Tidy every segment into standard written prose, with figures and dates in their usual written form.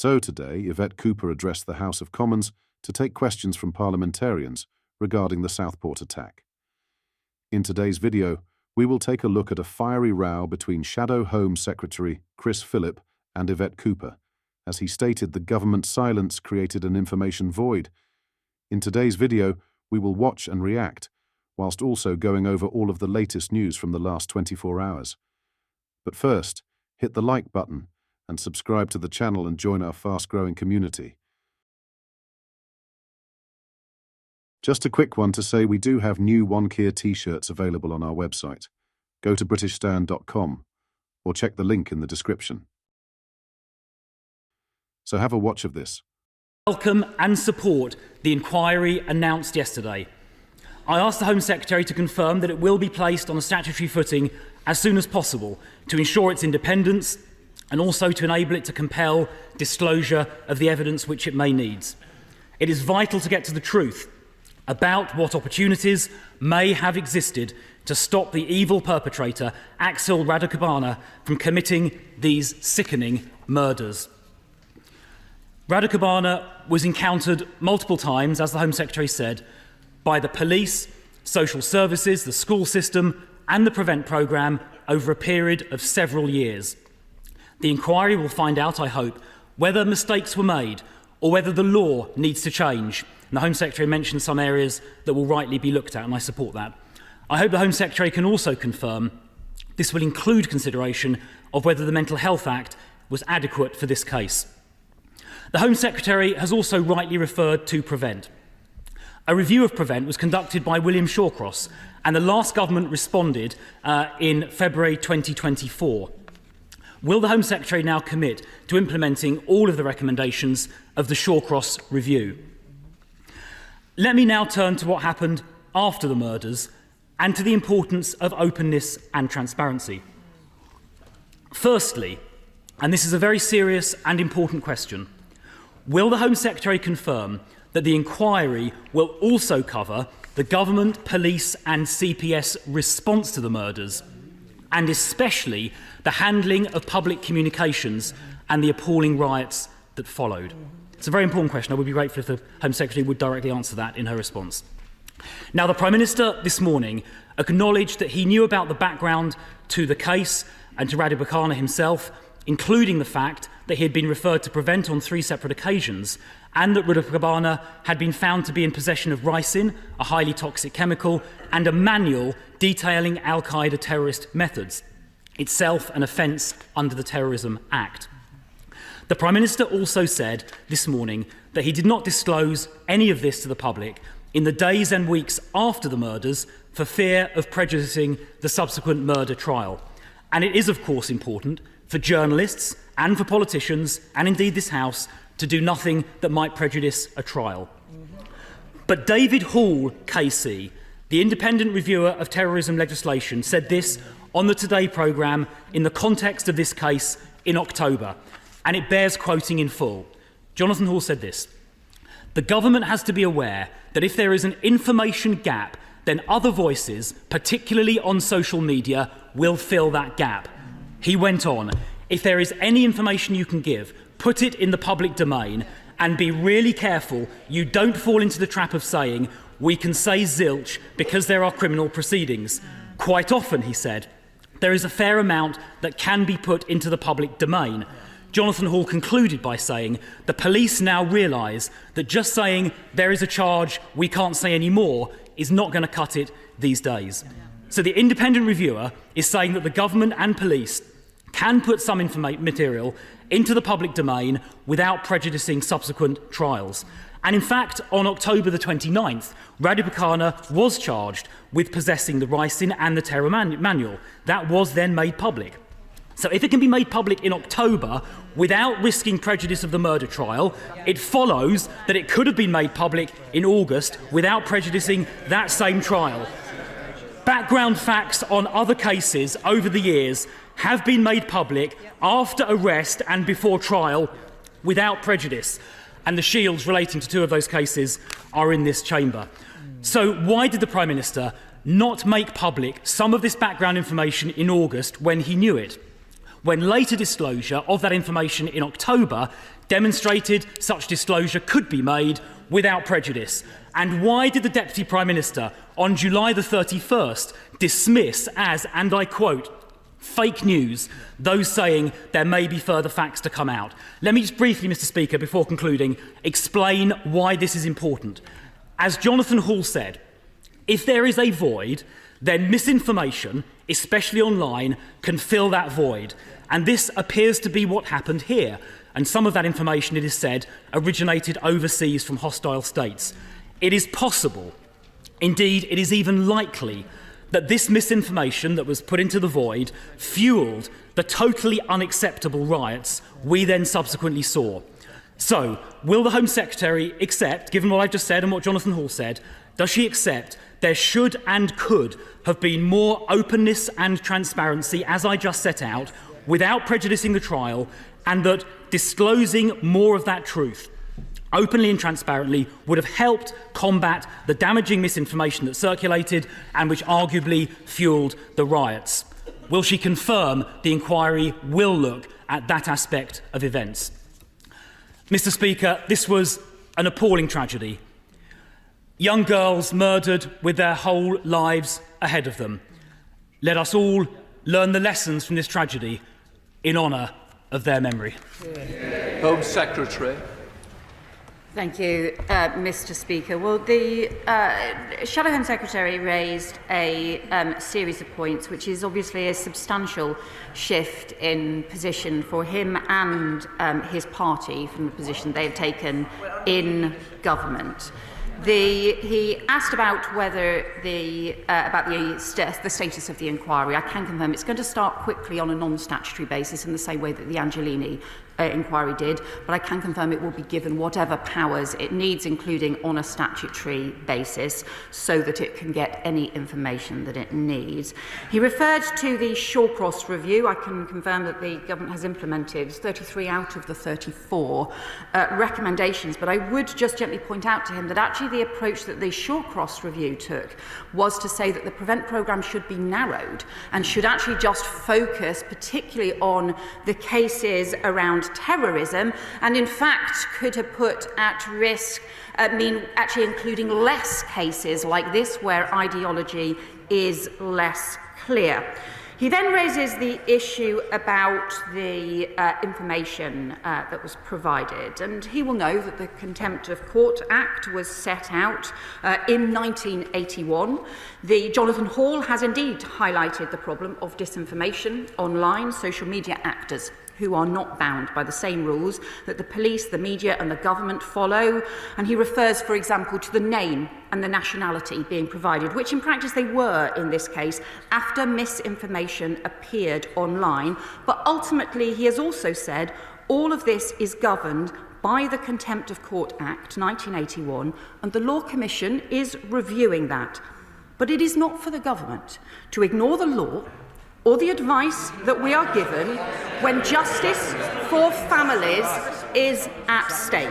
So today, Yvette Cooper addressed the House of Commons to take questions from parliamentarians regarding the Southport attack. In today's video, we will take a look at a fiery row between Shadow Home Secretary Chris Philip and Yvette Cooper, as he stated the government's silence created an information void. In today's video, we will watch and react, whilst also going over all of the latest news from the last 24 hours. But first, hit the like button and subscribe to the channel and join our fast-growing community. Just a quick one to say we do have new One Keir t-shirts available on our website. Go to britishstand.com or check the link in the description. So have a watch of this. Welcome and support the inquiry announced yesterday. I asked the Home Secretary to confirm that it will be placed on a statutory footing as soon as possible to ensure its independence and also to enable it to compel disclosure of the evidence which it may need. It is vital to get to the truth about what opportunities may have existed to stop the evil perpetrator, Axel Radicabana, from committing these sickening murders. Radicabana was encountered multiple times, as the Home Secretary said, by the police, social services, the school system and the Prevent programme over a period of several years. The inquiry will find out, I hope, whether mistakes were made or whether the law needs to change. And the Home Secretary mentioned some areas that will rightly be looked at, and I support that. I hope the Home Secretary can also confirm this will include consideration of whether the Mental Health Act was adequate for this case. The Home Secretary has also rightly referred to Prevent. A review of Prevent was conducted by William Shawcross, and the last government responded in February 2024. Will the Home Secretary now commit to implementing all of the recommendations of the Shawcross review? Let me now turn to what happened after the murders and to the importance of openness and transparency. Firstly, and this is a very serious and important question, will the Home Secretary confirm that the inquiry will also cover the government, police and CPS response to the murders, and especially the handling of public communications and the appalling riots that followed? It's a very important question. I would be grateful if the Home Secretary would directly answer that in her response. Now, the Prime Minister this morning acknowledged that he knew about the background to the case and to Radicabana himself, including the fact that he had been referred to Prevent on 3 separate occasions, and that Radicabana had been found to be in possession of ricin, a highly toxic chemical, and a manual detailing al-Qaeda terrorist methods, itself an offence under the Terrorism Act. The Prime Minister also said this morning that he did not disclose any of this to the public in the days and weeks after the murders for fear of prejudicing the subsequent murder trial. And it is, of course, important for journalists and for politicians, and indeed this House, to do nothing that might prejudice a trial. But David Hall, KC, the independent reviewer of terrorism legislation, said this on the Today programme in the context of this case in October, and it bears quoting in full. Jonathan Hall said this: "The government has to be aware that if there is an information gap, then other voices, particularly on social media, will fill that gap." He went on, "If there is any information you can give, put it in the public domain and be really careful you don't fall into the trap of saying, 'We can say zilch because there are criminal proceedings.' Quite often," he said, "there is a fair amount that can be put into the public domain." Jonathan Hall concluded by saying, "The police now realise that just saying there is a charge, we can't say any more, is not going to cut it these days." So the independent reviewer is saying that the government and police can put some material into the public domain without prejudicing subsequent trials. And in fact, on October the 29th, Radicabana was charged with possessing the ricin and the terror manual. That was then made public. So if it can be made public in October without risking prejudice of the murder trial, it follows that it could have been made public in August without prejudicing that same trial. Background facts on other cases over the years have been made public after arrest and before trial without prejudice, and the shields relating to 2 of those cases are in this chamber. So why did the Prime Minister not make public some of this background information in August when he knew it, when later disclosure of that information in October demonstrated such disclosure could be made without prejudice? And why did the Deputy Prime Minister on July the 31st dismiss as, and I quote, fake news, those saying there may be further facts to come out? Let me just briefly, Mr. Speaker, before concluding, explain why this is important. As Jonathan Hall said, if there is a void, then misinformation, especially online, can fill that void. And this appears to be what happened here. And some of that information, it is said, originated overseas from hostile states. It is possible, indeed it is even likely, that this misinformation that was put into the void fueled the totally unacceptable riots we then subsequently saw. So, will the Home Secretary accept, given what I've just said and what Jonathan Hall said, does she accept there should and could have been more openness and transparency, as I just set out, without prejudicing the trial, and that disclosing more of that truth openly and transparently would have helped combat the damaging misinformation that circulated and which arguably fueled the riots? Will she confirm the inquiry will look at that aspect of events? Mr. Speaker, this was an appalling tragedy. Young girls murdered with their whole lives ahead of them. Let us all learn the lessons from this tragedy in honour of their memory. Home Secretary. Thank you, Mr. Speaker. Well, the Shadow Home Secretary raised a series of points, which is obviously a substantial shift in position for him and his party from the position they have taken in government. He asked about whether the status of the inquiry. I can confirm it's going to start quickly on a non-statutory basis in the same way that the Angelini inquiry did, but I can confirm it will be given whatever powers it needs, including on a statutory basis, so that it can get any information that it needs. He referred to the Shawcross review. I can confirm that the government has implemented 33 out of the 34 recommendations, but I would just gently point out to him that actually the approach that the Shawcross review took was to say that the PREVENT programme should be narrowed and should actually just focus particularly on the cases around terrorism, and in fact could have put at risk, actually including less cases like this where ideology is less clear. He then raises the issue about the information that was provided, and he will know that the Contempt of Court Act was set out in 1981. Jonathan Hall has indeed highlighted the problem of disinformation online, social media actors who are not bound by the same rules that the police, the media and the government follow. And he refers, for example, to the name and the nationality being provided, which in practice they were in this case, after misinformation appeared online. But ultimately, he has also said all of this is governed by the Contempt of Court Act 1981, and the Law Commission is reviewing that. But it is not for the government to ignore the law or the advice that we are given when justice for families is at stake.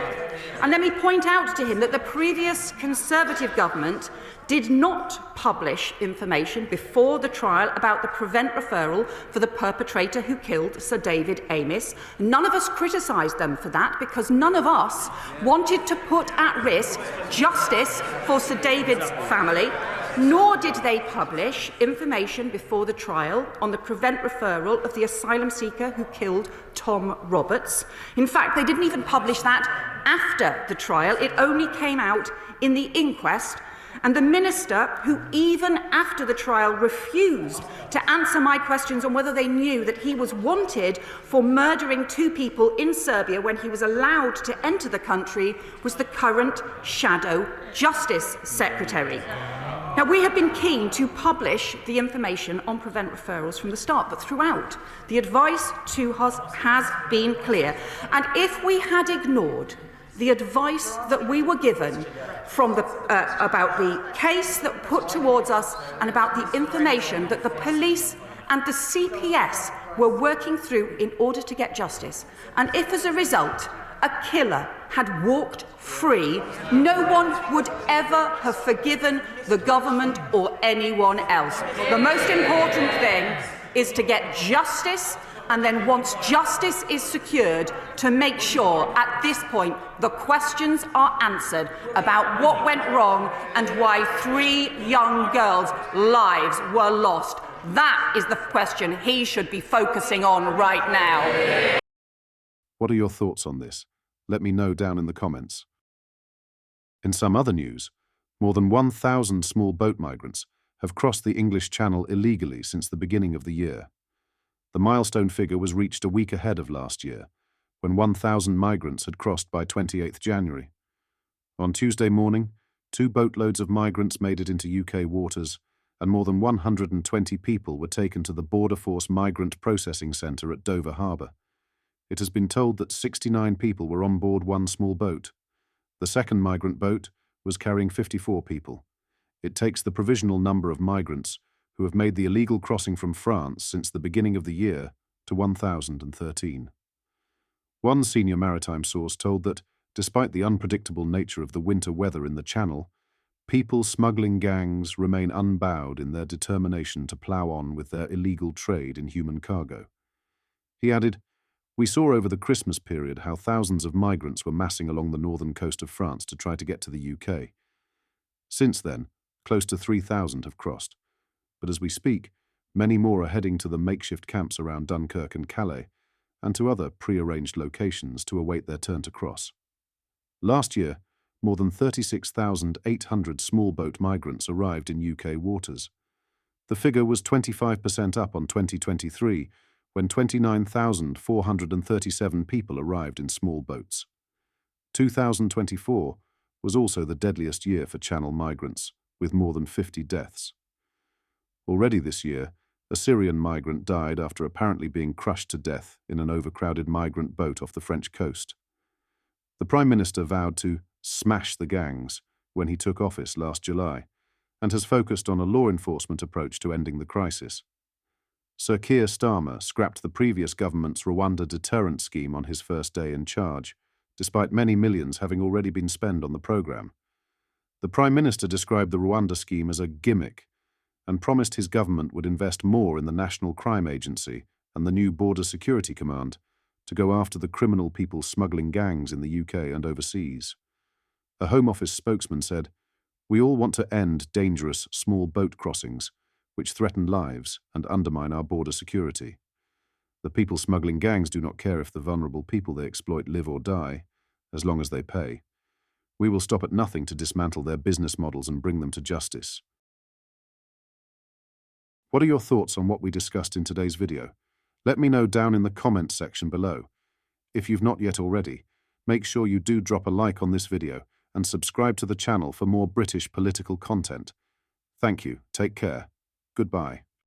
And let me point out to him that the previous Conservative government did not publish information before the trial about the PREVENT referral for the perpetrator who killed Sir David Amess. None of us criticised them for that because none of us wanted to put at risk justice for Sir David's family, nor did they publish information before the trial on the PREVENT referral of the asylum seeker who killed Tom Roberts. In fact, they didn't even publish that after the trial. It only came out in the inquest. And the minister, who even after the trial refused to answer my questions on whether they knew that he was wanted for murdering 2 people in Serbia when he was allowed to enter the country, was the current Shadow Justice Secretary. Now, we have been keen to publish the information on PREVENT referrals from the start, but throughout, the advice to us has been clear. And if we had ignored the advice that we were given from about the case that put towards us and about the information that the police and the CPS were working through in order to get justice, and if as a result a killer had walked free, no one would ever have forgiven the government or anyone else. The most important thing is to get justice and then once justice is secured, to make sure at this point the questions are answered about what went wrong and why 3 young girls' lives were lost. That is the question he should be focusing on right now. What are your thoughts on this? Let me know down in the comments. In some other news, more than 1,000 small boat migrants have crossed the English Channel illegally since the beginning of the year. The milestone figure was reached a week ahead of last year, when 1,000 migrants had crossed by 28th January. On Tuesday morning, 2 boatloads of migrants made it into UK waters, and more than 120 people were taken to the Border Force Migrant Processing Centre at Dover Harbour. It has been told that 69 people were on board one small boat. The second migrant boat was carrying 54 people. It takes the provisional number of migrants who have made the illegal crossing from France since the beginning of the year to 1,013. One senior maritime source told that, despite the unpredictable nature of the winter weather in the Channel, people smuggling gangs remain unbowed in their determination to plough on with their illegal trade in human cargo. He added, "We saw over the Christmas period how thousands of migrants were massing along the northern coast of France to try to get to the UK. Since then, close to 3,000 have crossed. But as we speak, many more are heading to the makeshift camps around Dunkirk and Calais, and to other pre-arranged locations to await their turn to cross." Last year, more than 36,800 small boat migrants arrived in UK waters. The figure was 25% up on 2023, when 29,437 people arrived in small boats. 2024 was also the deadliest year for Channel migrants, with more than 50 deaths. Already this year, a Syrian migrant died after apparently being crushed to death in an overcrowded migrant boat off the French coast. The Prime Minister vowed to smash the gangs when he took office last July, and has focused on a law enforcement approach to ending the crisis. Sir Keir Starmer scrapped the previous government's Rwanda deterrent scheme on his first day in charge, despite many millions having already been spent on the programme. The Prime Minister described the Rwanda scheme as a gimmick and promised his government would invest more in the National Crime Agency and the new Border Security Command to go after the criminal people smuggling gangs in the UK and overseas. A Home Office spokesman said, "We all want to end dangerous small boat crossings, which threaten lives and undermine our border security. The people smuggling gangs do not care if the vulnerable people they exploit live or die, as long as they pay. We will stop at nothing to dismantle their business models and bring them to justice." What are your thoughts on what we discussed in today's video? Let me know down in the comments section below. If you've not yet already, make sure you do drop a like on this video and subscribe to the channel for more British political content. Thank you, take care, goodbye.